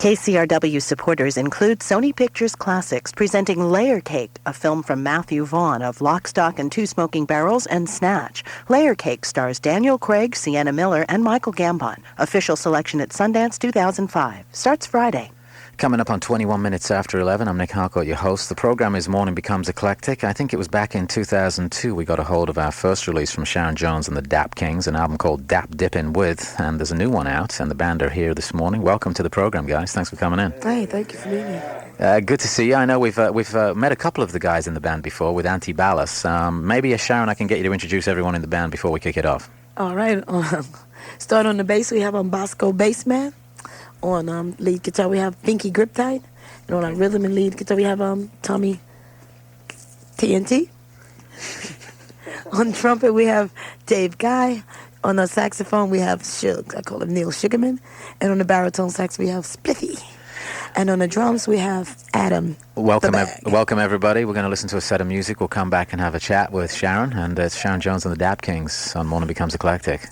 KCRW supporters include Sony Pictures Classics presenting Layer Cake, a film from Matthew Vaughn of Lock, Stock, and Two Smoking Barrels and Snatch. Layer Cake stars Daniel Craig, Sienna Miller, and Michael Gambon. Official selection at Sundance 2005. Starts Friday. Coming up on 21 minutes after 11, I'm Nic Harcourt, your host. The program is Morning Becomes Eclectic. I think it was back in 2002 we got a hold of our first release from Sharon Jones and the Dap Kings, an album called Dap Dippin' With, and there's a new one out, and the band are here this morning. Welcome to the program, guys. Thanks for coming in. Hey, thank you for being here. Good to see you. I know we've met a couple of the guys in the band before with Anti-Ballast. Maybe, Sharon, I can get you to introduce everyone in the band before we kick it off. All right. Start on the bass, we have Bosco Bassman. On lead guitar, we have Pinky Griptide. And on our rhythm and lead guitar, we have Tommy TNT. On trumpet, we have Dave Guy. On the saxophone, we have I call him Neil Sugarman. And on the baritone sax, we have Spliffy. And on the drums, we have Adam. Welcome, everybody. We're going to listen to a set of music. We'll come back and have a chat with Sharon. And it's Sharon Jones and the Dap Kings on Morning Becomes Eclectic.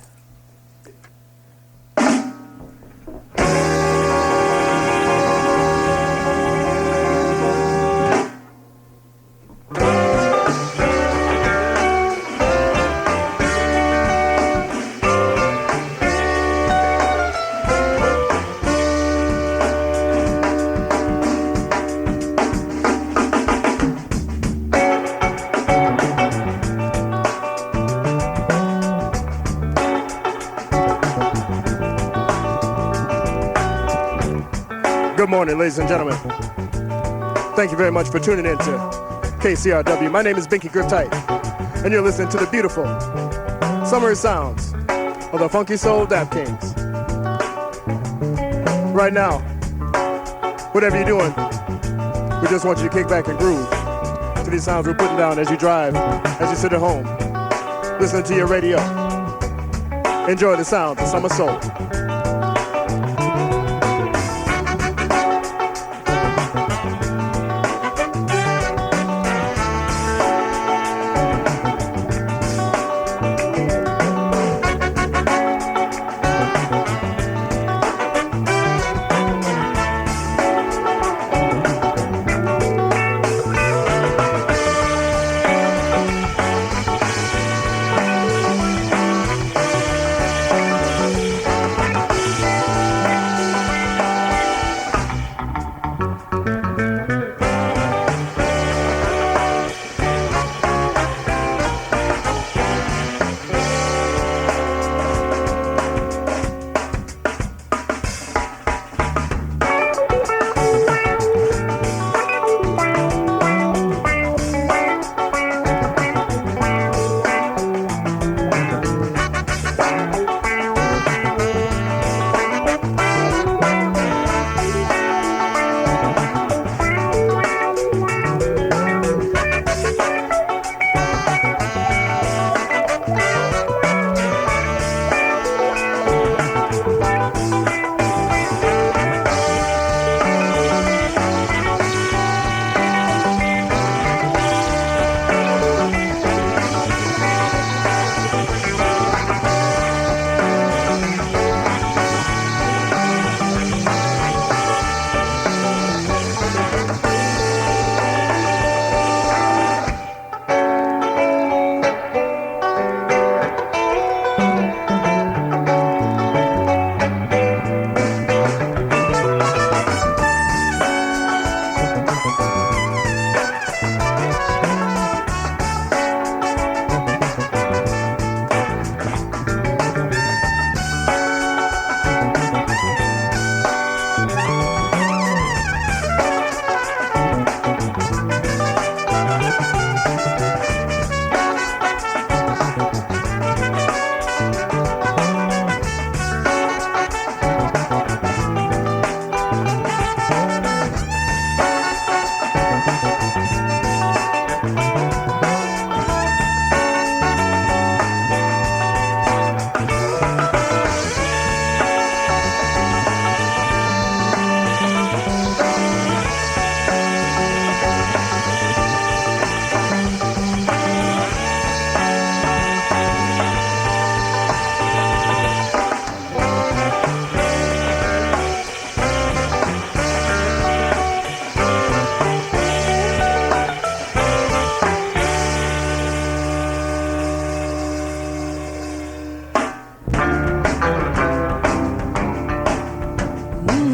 Good morning, ladies and gentlemen. Thank you very much for tuning in to KCRW. My name is Binky Griptight, and you're listening to the beautiful summer sounds of the Funky Soul Dap Kings. Right now, whatever you're doing, we just want you to kick back and groove to these sounds we're putting down as you drive, as you sit at home, listening to your radio. Enjoy the sounds of summer soul.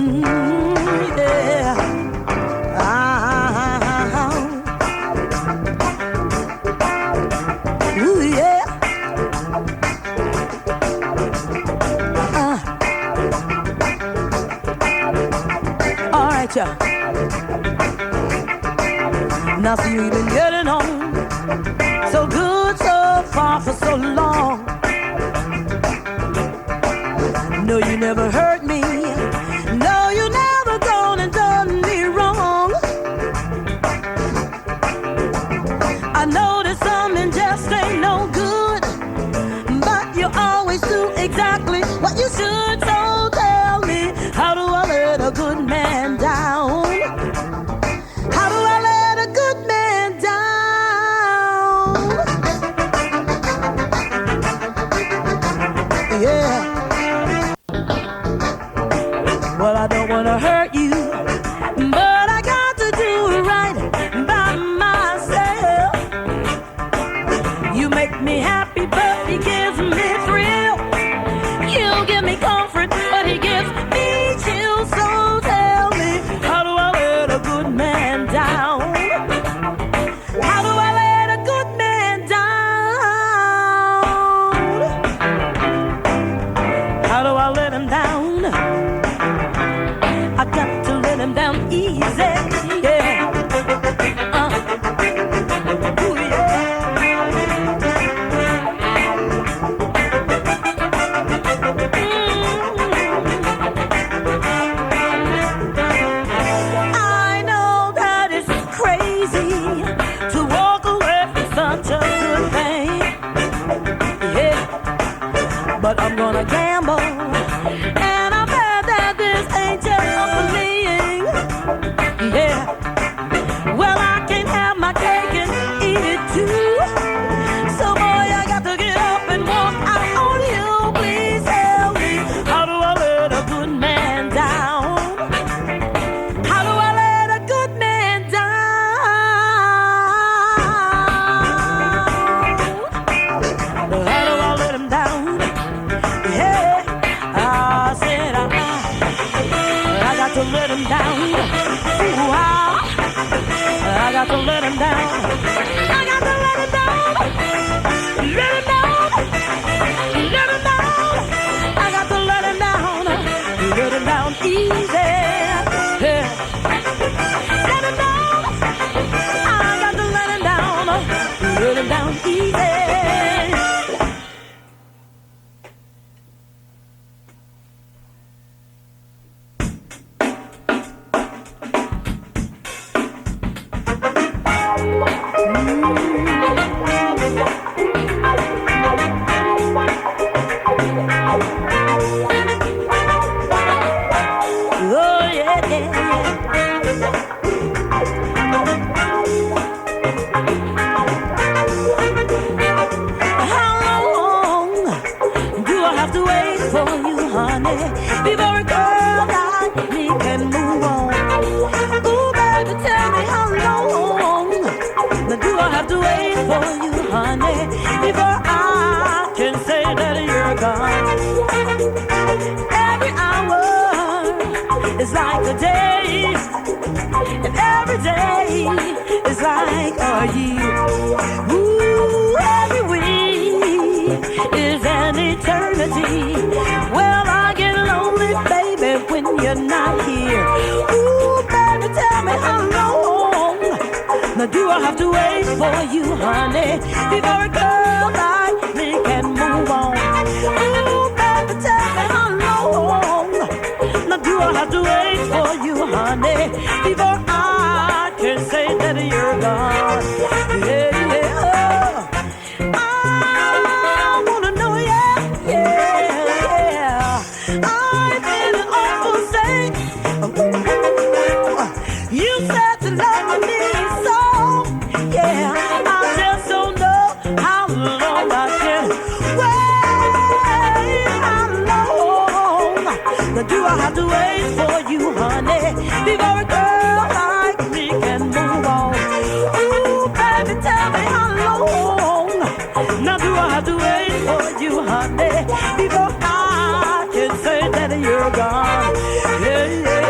Yeah. Ooh, yeah. All right, y'all. Now see you've been getting on so good so far for so long. No, you never hurt me. No, you never gone and done me wrong. I know that something just ain't no good, but you always do exactly what you should. So tell me, how do I let a good man down? How do I let a good man down? Yeah. Well, I don't want to hurt you, but I got to do it right by myself. You make me happy, but he gives me thrill. You give me comfort, but he gives me chill. So tell me, how do I let a good man down? How do I let a good man down? How do I let him down? I got to let him down easy, yeah. Ooh, yeah. I know that it's crazy to walk away from such a good thing, yeah. But I'm gonna gamble, and I bet that this ain't just a fleeing, yeah. Well, I can't have my cake and eat it too. So boy, I got to get up and walk out on you. Please tell me, how do I let a good man down? How do I let a good man down? How do I let him down? Yeah, I said I got to let him down. Ooh, I got to let him down. I got to let him down. Let him down. Let him down. I got to let him down. Let him down easy. Yeah. Let him down. I got to let him down. Let him down easy. Oh, yeah, How long do I have to wait for you, honey, before a girl like me can move on? Ooh, baby, tell me how long do I have to wait for you, honey, before I can say that you're gone? Every hour is like a day, and every day is like a year. Ooh, every week is an eternity. Well, I get lonely, baby, when you're not here. Ooh, baby, tell me how long now do I have to wait for you, honey, before a girl like me can move on? Ooh, baby, tell me how long now do I have to wait for you, honey, before I can say that you're gone? Yeah, yeah. I wanna know, yeah, yeah, yeah. I've been an awful saint. You said to love me so, yeah. I just don't know how long I can wait. How long do I have to wait for you, honey, before a girl like me can move on? Ooh, baby, tell me how long now do I have to wait for you, honey, before I can say that you're gone? Yeah, yeah.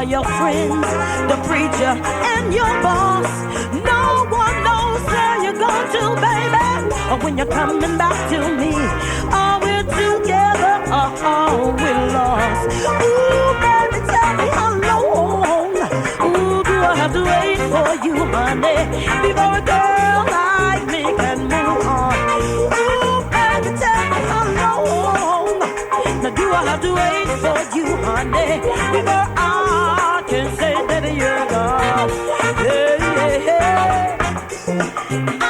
are your friends, the preacher and your boss. No one knows where you're going to, baby, or when you're coming back to me. Are we together or are we lost? Ooh, baby, tell me how long. Ooh, do I have to wait for you, honey, before a girl like me can move on? Ooh, baby, tell me how long. Now do I have to wait for you, honey, before I can say that you're gone? Yeah, yeah, yeah. I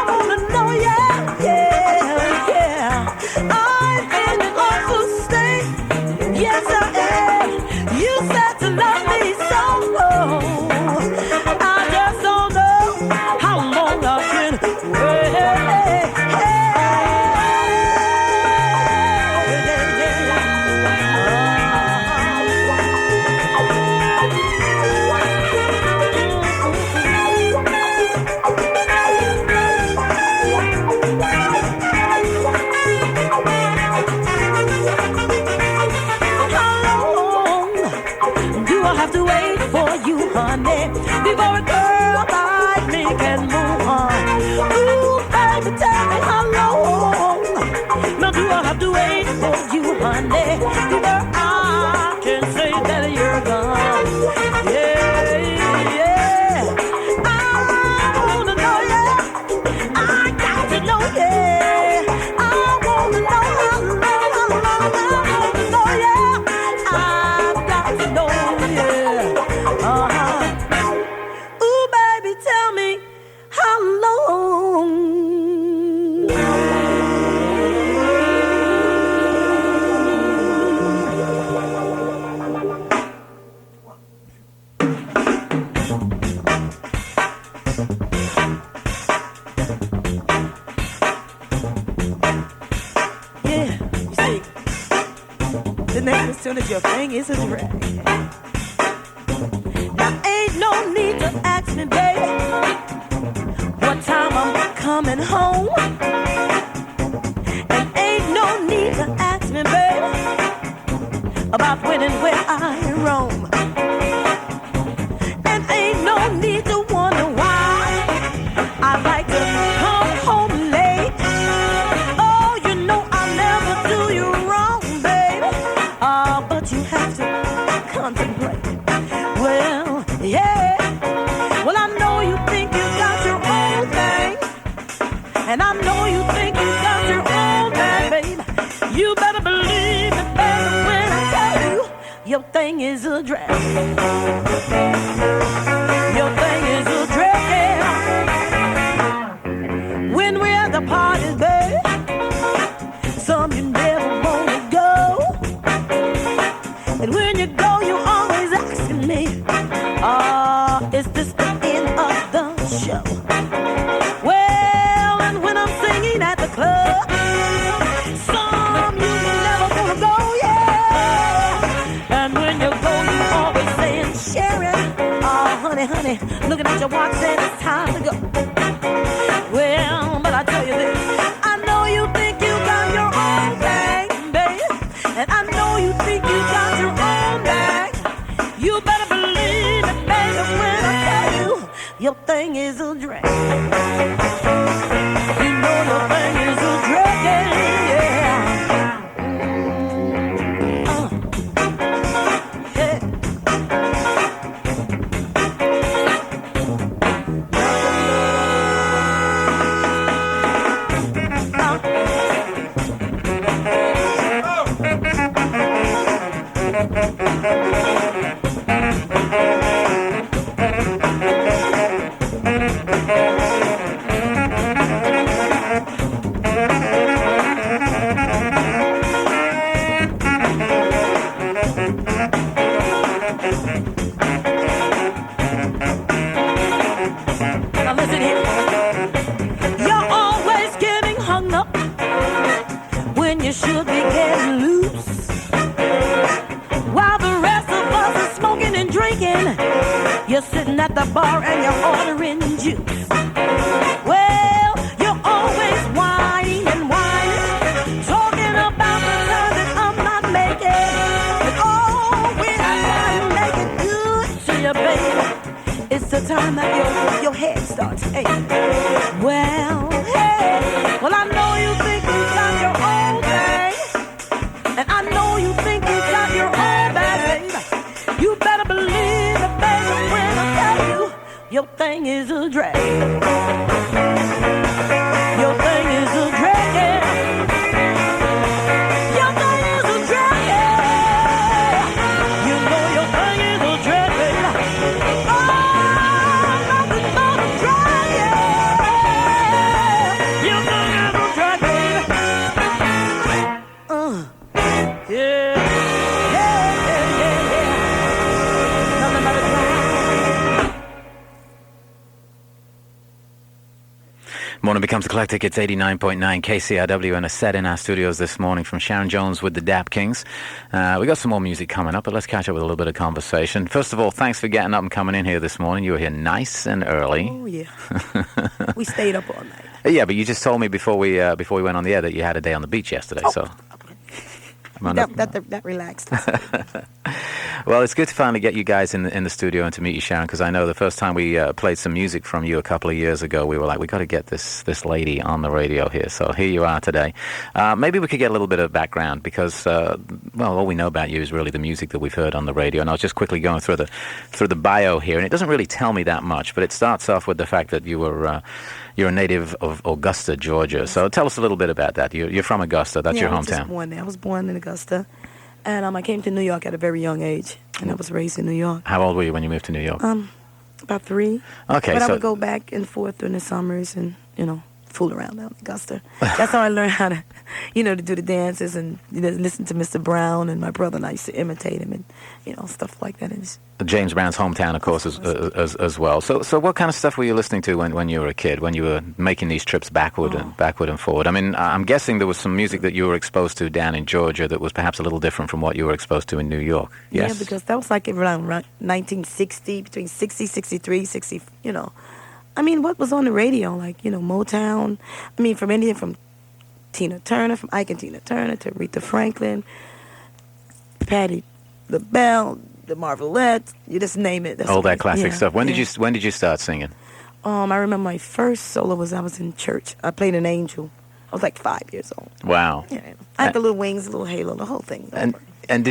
wanna know, yeah, yeah, yeah. I'm in an awful state. Yes, I am. You said to love me so. I just don't know how long I can wait. Honey, before a girl like me can move on. Ooh, baby, tell me how long. Now do I have to wait for you, honey, before I can say that you're gone? Yeah, yeah. I wanna know, yeah. I got to know, yeah. I wanna know how long. I wanna know, yeah. I've got to know, yeah. Ooh, baby, tell me how long. Yeah, you see, the name as soon as your thing is a drag. Now ain't no need to ask me, baby, what time I'm coming home. And ain't no need to ask me, baby, about when and where I roam. And ain't no need to wonder why I like to come home late. Oh, you know I'll never do you wrong, baby. But you have to contemplate. Well, yeah. Well, I know you think you got your own thing, and I know you think you got your own thing, baby. You better believe it, baby, when I tell you your thing is a drag. Your thing is a drag, yeah. When we're at the parties, baby, some you never wanna go, and when you go, you always asking me, is this the end of the show? Well, and when I'm singing at the club, some you never wanna go, yeah. And when you go, you always saying, Sharon, oh, honey, honey, looking at your watch saying it's time to go. Well, but I tell you this, I know you think you got your own thing, baby, and I know you think you got your own thing. You better believe it, baby, when I tell you your thing is a drag. You know your thing is a drag, yeah. Yeah. Now listen here. You're always getting hung up when you should be getting loose. While the rest of us are smoking and drinking, you're sitting at the bar and you're ordering juice. Well, you're always whining and whining, talking about the time that I'm not making. And oh, when I make it the time that your head starts aching. Well, hey, well I know you think you got your own thing, and I know you think you got your own bad baby. You better believe it, baby, when I tell you, your thing is a drag. Your thing is a drag. Your thing is a drag. You know your thing is a drag, baby. Oh, nothing but a drag. Your thing is a drag, baby. Yeah. Nothing but a drag. Morning Becomes Eclectic. It's 89.9 KCRW and a set in our studios this morning from Sharon Jones with the Dap Kings. We got some more music coming up, but let's catch up with a little bit of conversation. First of all, thanks for getting up and coming in here this morning. You were here nice and early. Oh, yeah. We stayed up all night. Yeah, but you just told me before we went on the air that you had a day on the beach yesterday. So That relaxed us. Well, it's good to finally get you guys in the studio and to meet you, Sharon, because I know the first time we played some music from you a couple of years ago, we were like, we got to get this lady on the radio here. So here you are today. Maybe we could get a little bit of background because, all we know about you is really the music that we've heard on the radio. And I was just quickly going through the bio here, and it doesn't really tell me that much, but it starts off with the fact that you're a native of Augusta, Georgia. So tell us a little bit about that. You're from Augusta. That's your hometown. I was born in Augusta. And I came to New York at a very young age, and I was raised in New York. How old were you when you moved to New York? About 3. Okay, but I would go back and forth during the summers and, fool around down in Augusta. That's how I learned how to, to do the dances and listen to Mr. Brown, and my brother and I used to imitate him and, stuff like that. And James Brown's hometown, of course, as well. So what kind of stuff were you listening to when you were a kid, when you were making these trips backward and forward? I mean, I'm guessing there was some music that you were exposed to down in Georgia that was perhaps a little different from what you were exposed to in New York. Yes? Yeah, because that was like around 1960, between 60, 63, 60, I mean, what was on the radio? Like, Motown. I mean, from anything from Tina Turner, from Ike and Tina Turner to Aretha Franklin, Patti LaBelle, the Marvelettes, you just name it. All that classic stuff. When did you start singing? I remember my first solo I was in church. I played an angel. I was like 5 years old. Wow. Yeah. I had the little wings, the little halo, the whole thing. And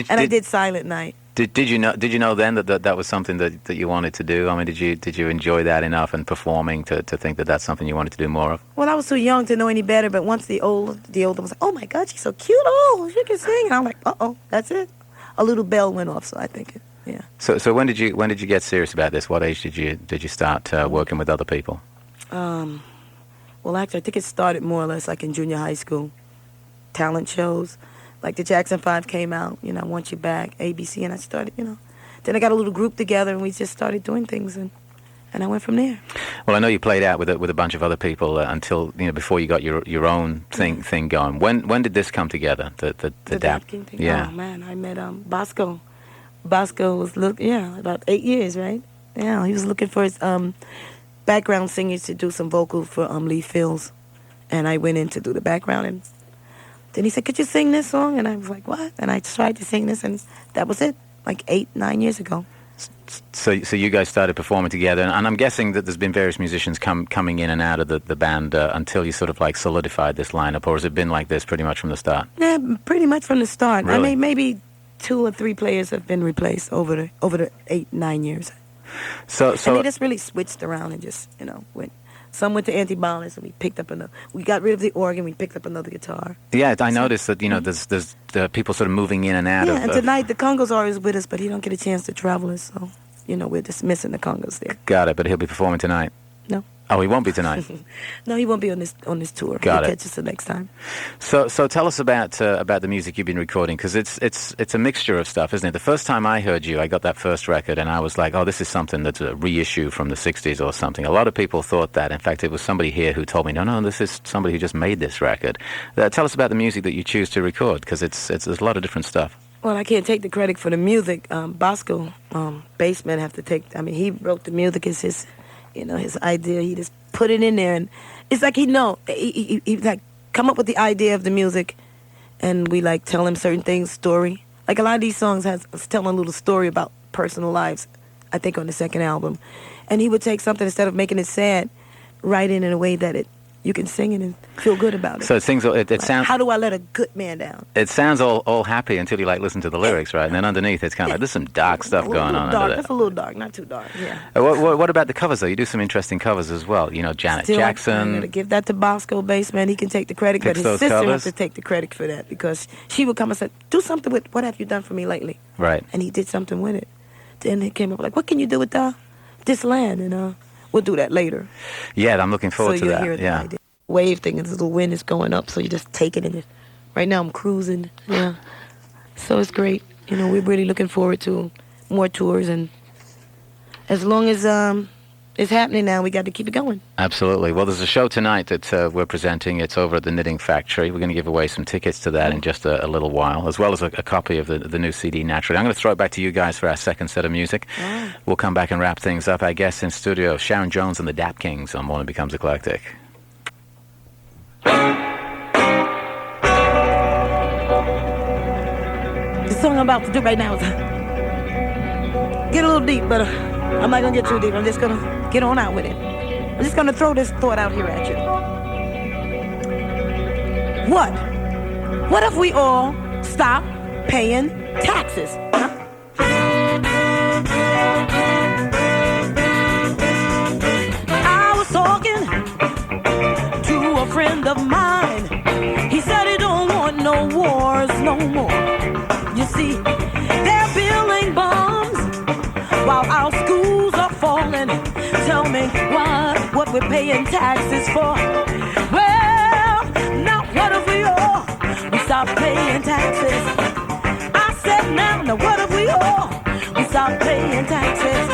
I did Silent Night. Did you know then that was something that you wanted to do? I mean, did you enjoy that enough and performing to think that that's something you wanted to do more of? Well, I was too young to know any better, but once the older was like, oh my God, she's so cute. Oh, she can sing. And I'm like, that's it. A little bell went off, so I think yeah. So when did you get serious about this? What age did you start working with other people? Well, actually, I think it started more or less like in junior high school. Talent shows. Like the Jackson 5 came out, I Want You Back, ABC, and I started, Then I got a little group together, and we just started doing things, and I went from there. Well, I know you played out with a bunch of other people until, before you got your own thing going. When did this come together, the Dap King thing? Yeah. Oh, man, I met Bosco. Bosco was, about 8 years, right? Yeah, he was looking for his background singers to do some vocals for Lee Fields, and I went in to do the background, and then he said, could you sing this song? And I was like, what? And I tried to sing this, and that was it, like 8-9 years ago. So you guys started performing together, and I'm guessing that there's been various musicians coming in and out of the band until you sort of like solidified this lineup, or has it been like this pretty much from the start? Yeah, pretty much from the start. Really? I mean, maybe 2 or 3 players have been replaced over the 8-9 years. So and they just really switched around and just, went. Some went to anti-balance, and we got rid of the organ, we picked up another guitar. Yeah, I noticed that, there's people sort of moving in and out of... Yeah, and tonight the Congo's always with us, but he don't get a chance to travel, so, we're just missing the Congos there. Got it, but he'll be performing tonight? No. Oh, he won't be tonight? No, he won't be on this tour. Got it. He'll catch us the next time. So tell us about the music you've been recording, because it's a mixture of stuff, isn't it? The first time I heard you, I got that first record, and I was like, oh, this is something that's a reissue from the 60s or something. A lot of people thought that. In fact, it was somebody here who told me, no, this is somebody who just made this record. Tell us about the music that you choose to record, because there's a lot of different stuff. Well, I can't take the credit for the music. Bosco, bassman, have to take... I mean, he wrote the music. It's his... his idea, he just put it in there, and it's like he like come up with the idea of the music, and we like tell him certain things, story. Like a lot of these songs was telling a little story about personal lives I think, on the second album. And he would take something, instead of making it sad, write it in a way that you can sing it and feel good about it. So it sounds... How do I let a good man down? It sounds all happy until you listen to the lyrics, right? And then underneath, it's kind of like, there's some dark stuff going on under there. That's a little dark, not too dark, yeah. What about the covers, though? You do some interesting covers as well. Janet Jackson. I'm going to give that to Bosco Bassman. He can take the credit, but his sister has to take the credit for that, because she would come and say, do something with what have you done for me lately? Right. And he did something with it. Then he came up like, what can you do with this land? And we'll do that later. Yeah, I'm looking forward to that. Yeah. Wave thing, and the little wind is going up, so you just take it in it. Right now I'm cruising, yeah. So it's great. We're really looking forward to more tours, and as long as it's happening now, we got to keep it going. Absolutely. Well, there's a show tonight that we're presenting. It's over at the Knitting Factory. We're going to give away some tickets to that in just a little while, as well as a copy of the new CD, Naturally. I'm going to throw it back to you guys for our second set of music. Oh. We'll come back and wrap things up. Our guests in studio, Sharon Jones and the Dap Kings on Morning Becomes Eclectic. The song I'm about to do right now is get a little deep, but I'm not going to get too deep. I'm just going to get on out with it. I'm just going to throw this thought out here at you. What if we all stop paying taxes? Huh? I was talking to a friend of mine. He said he don't want no wars no more. You see, they're building bombs while our schools are falling. Tell me what we're paying taxes for. Well, now what if we all stop paying taxes? I said now what if we all stop paying taxes?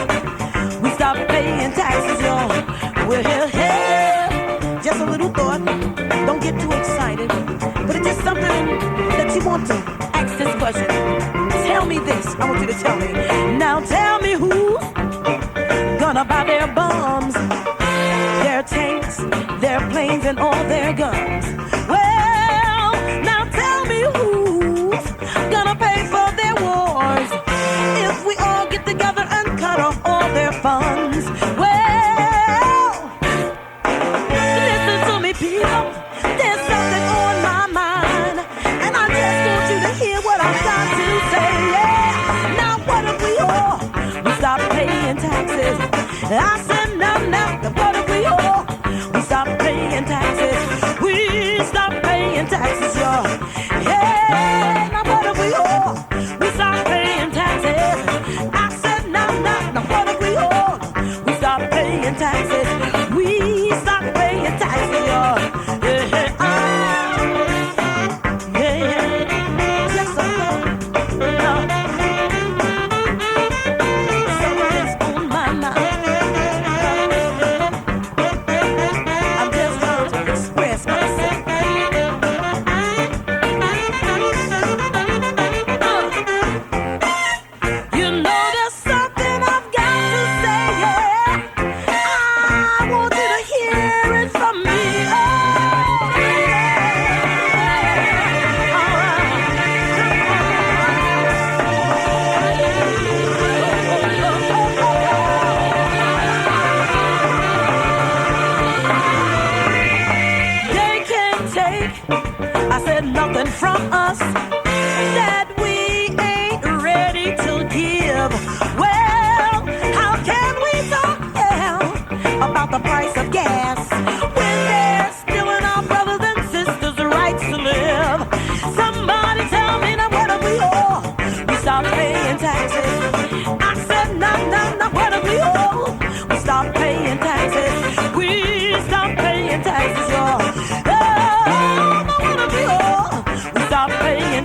We stop paying taxes, y'all. We're here. Just a little thought. Don't get too excited. But it's just something that you want to ask this question. Tell me this. I want you to tell me. Now tell me who's gonna buy their bombs, their tanks, their planes, and all their guns. Well, now tell me who's gonna pay for their wars if we all get together and cut off all their funds. Well, listen to me, people. There's something on my mind, and I just want you to hear what I've got to say. Yeah. Now what if we all stop paying taxes? I said now, what if we all stop paying taxes? We stop paying taxes, y'all. Yeah, now what if we all stop paying taxes? I said now, what if we all stop paying taxes? We stop paying taxes, y'all. From us that we ain't ready to give. Well, how can we talk about the price of gas when they're stealing our brothers and sisters' rights to live? Somebody tell me now what if we all stop paying taxes? I said no, what if we all stop paying taxes? We stop paying taxes, y'all. Stop paying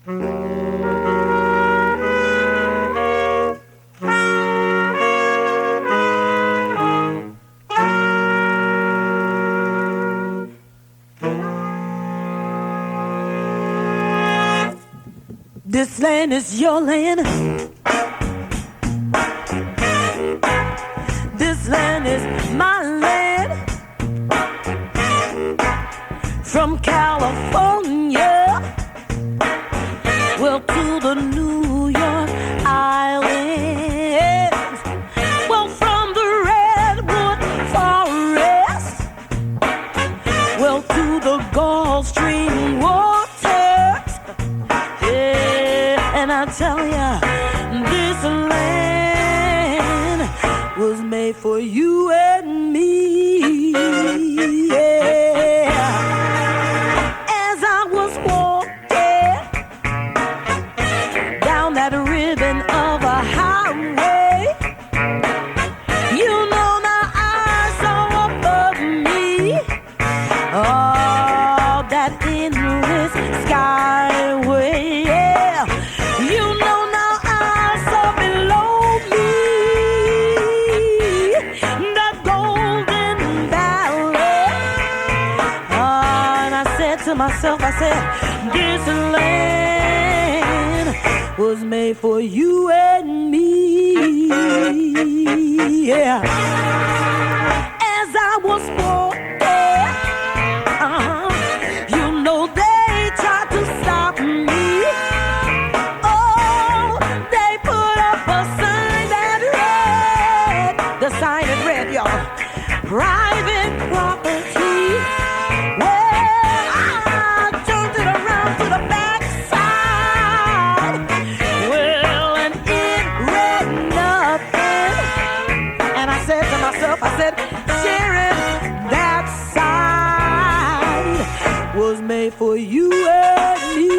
This land is your land. This land is my land. From California, well, to the New York Islands. Well, from the Redwood Forest, well, to the Gulf Stream waters. Yeah, and I tell ya, this land was made for you and me. Yeah. As I was walking down that ribbon of a highway, you know my eyes saw above me, oh, that endless skyway. Yeah. You know now I saw below me that golden valley. And I said to myself, I said, this land was made for you and me. Yeah. As I was walking, you know they tried to stop me. Oh, they put up a sign that read, the sign that read, y'all, private property. Well, I turned it around to the backside. Well, and it read nothing. And I said to myself, I said, Sharon, that side was made for you and me.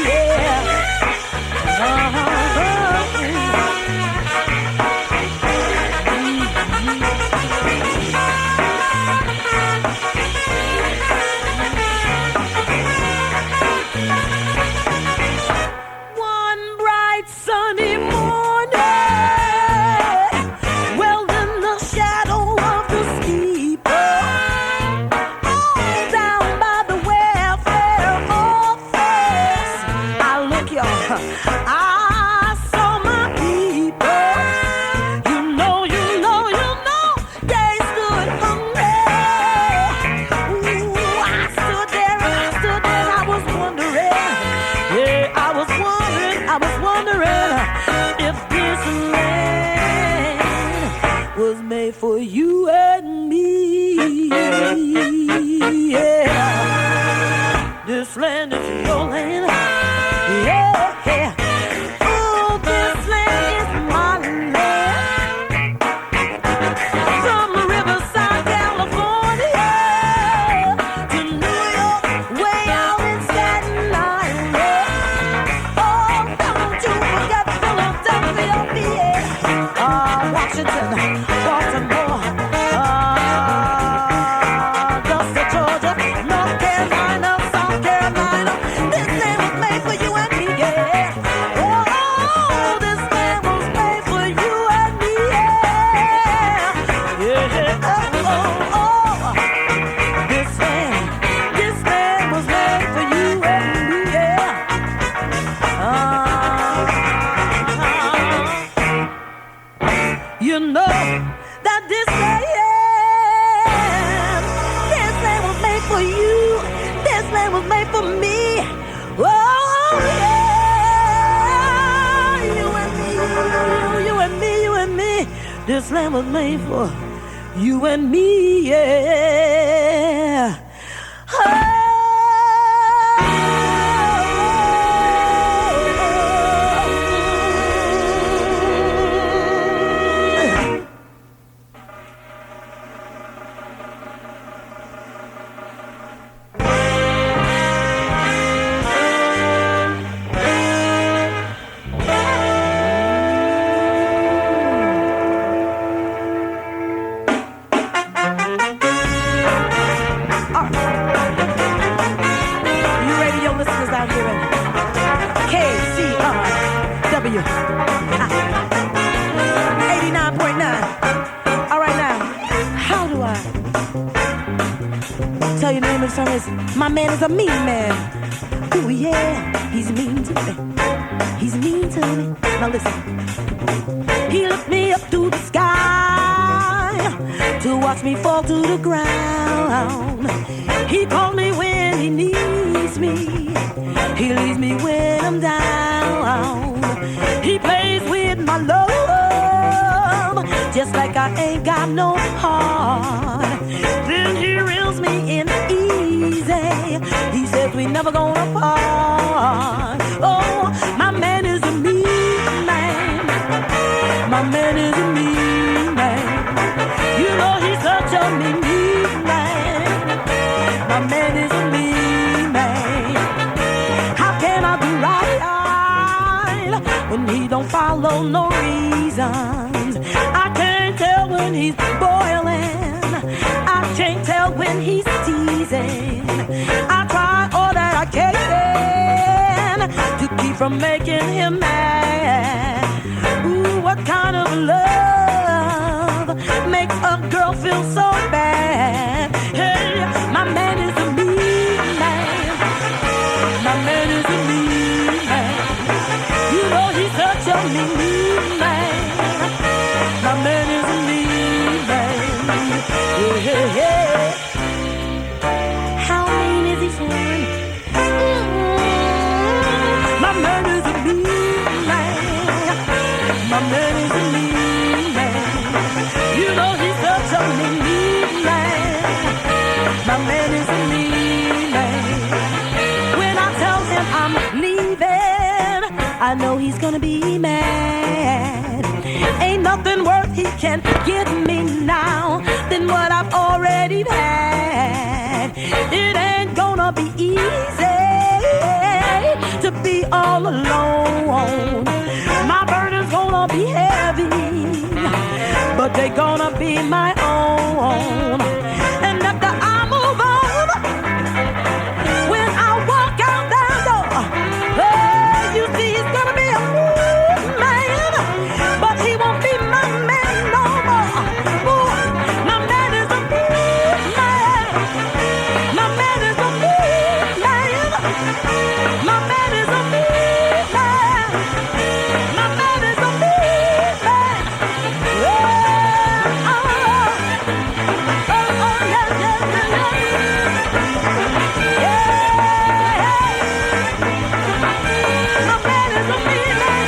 Yeah. One bright sunny morning, well, in the shadow of the steeple, all down by the welfare office, I look, y'all, I saw my people. You know, they stood hungry. Ooh, I stood there, and I was wondering. Yeah, I was wondering if this land was made for you and me. Yeah, this land is your land. Yeah, oh, this land is my land. From Riverside, California, to New York, way out in Staten Island. Oh, don't you forget Philadelphia, PA, Washington, Baltimore, Augusta, Georgia, North Carolina, South Carolina. This land was made for you and me, yeah. Oh, this land was made for you and me, yeah. Yeah, oh. This land was made for you and me, yeah. You know that this land was made for you. This land was made for me. Oh, yeah. You and me. This land was made for you and me, yeah. My man is a mean man. Ooh yeah, he's mean to me. He's mean to me. Now listen. He lifts me up to the sky to watch me fall to the ground. He calls me when he needs me. He leaves me when I'm down. He plays with my love just like I ain't got no heart. Then he reels me in easy. He says we never gonna part. Oh, my man is a mean man. My man is a mean man. You know he's such a mean man. My man is a mean man. How can I do right when he don't follow no reasons? I can't tell when he's boiling. I can't tell when he's teasing. I try all that I can to keep from making him mad. Ooh, what kind of love makes a girl feel so bad? Hey, my man is a mean man. My man is a mean man. You know he's such a mean man. My man is a mean man. Yeah, yeah, yeah. How mean is he, Sharon? My man is a mean man. My man is a mean man. You know he's such a mean man. My man is a mean man. When I tell him I'm leaving, I know he's gonna be mad. Ain't nothing worth he can give me now than what I've already had. It ain't gonna be easy to be all alone. My burden's gonna be heavy, but they're gonna be my own. And after I move on, when I walk out that door, hey, you see he's gonna be a mean man, but he won't be my man no more. Ooh, my man is a mean man. My man is a mean man. My man is a mean man. My man is a mean man. Yeah, oh, yeah, yeah, yeah, yeah. My man is a mean man.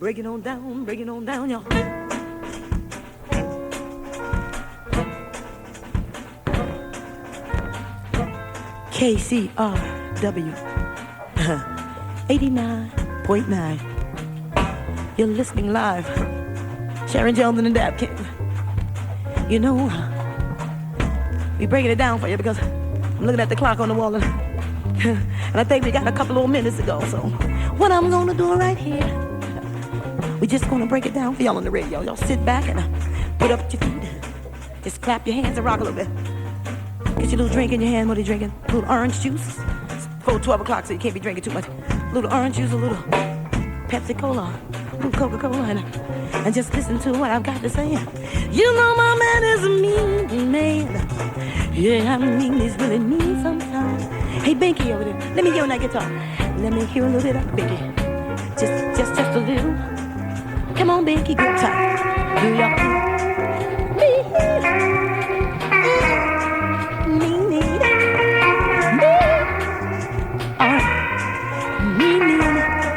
Breaking on down, y'all. KCRW 89.9. You're listening live. Sharon Jones and the Dap Kings. You know, we breaking it down for you because I'm looking at the clock on the wall and I think we got a couple more minutes to go. So what I'm gonna do right here, we're just gonna break it down for y'all on the radio. Y'all sit back and put up your feet. Just clap your hands and rock a little bit. Get your little drink in your hand. What are you drinking? A little orange juice. It's before 12 o'clock, so you can't be drinking too much. A little orange juice, a little Pepsi Cola, a little Coca-Cola, and just listen to what I've got to say. You know my man is a mean man. Yeah, I mean he's really mean sometimes. Hey, Binky over there, let me hear on that guitar. Let me hear a little bit of Binky. Just a little. Come on, Binky, good time. Do y'all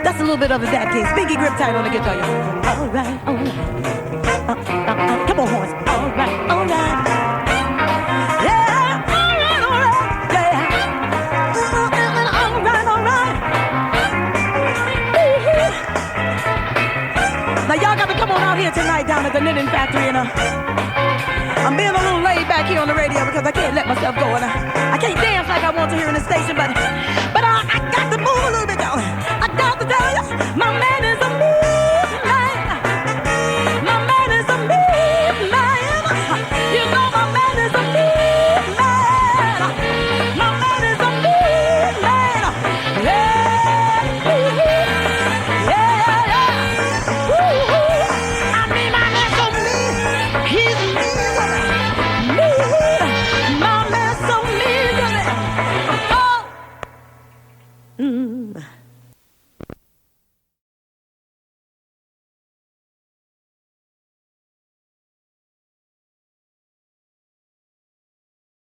That's a little bit of the Dap Kings. Binky grip tight on the guitar. All right. Come on, horns. All right. Yeah. All right. Yeah. All right. Now y'all got to come on out here tonight down at the knitting factory, and I'm being a little laid back here on the radio because I can't let myself go, and I can't dance like I want to here in the station, but I got to move a little bit down. I got to tell you, my man is a mean man. My man is a mean man. You know my man.